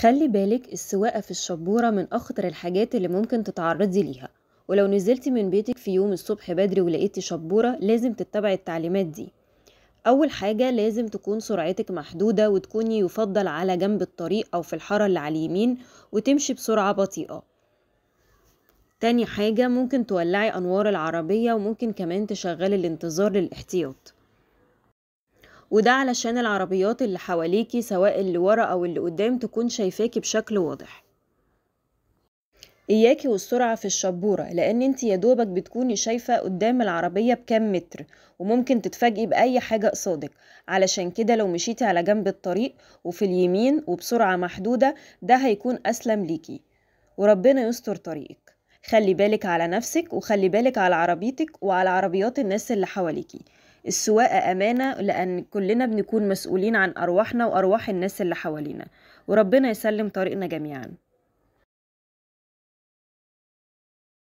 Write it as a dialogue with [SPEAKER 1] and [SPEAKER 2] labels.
[SPEAKER 1] خلي بالك السواقة في الشبورة من أخطر الحاجات اللي ممكن تتعرضي ليها، ولو نزلتي من بيتك في يوم الصبح بدري ولقيتي شبورة لازم تتبعي التعليمات دي. أول حاجة لازم تكون سرعتك محدودة وتكوني يفضل على جنب الطريق أو في الحارة اللي على اليمين وتمشي بسرعة بطيئة. تاني حاجة ممكن تولعي أنوار العربية وممكن كمان تشغلي الانتظار للاحتياط، وده علشان العربيات اللي حواليكي سواء اللي ورا أو اللي قدام تكون شايفاكي بشكل واضح. إياكي والسرعة في الشبورة لأن انتي يدوبك بتكوني شايفة قدام العربية بكام متر وممكن تتفاجئي بأي حاجة قصادك. علشان كده لو مشيتي على جنب الطريق وفي اليمين وبسرعة محدودة ده هيكون أسلم ليكي، وربنا يستر طريقك. خلي بالك على نفسك وخلي بالك على عربيتك وعلى عربيات الناس اللي حواليكي. السواقة أمانة لأن كلنا بنكون مسؤولين عن أرواحنا وأرواح الناس اللي حوالينا، وربنا يسلم طريقنا جميعا.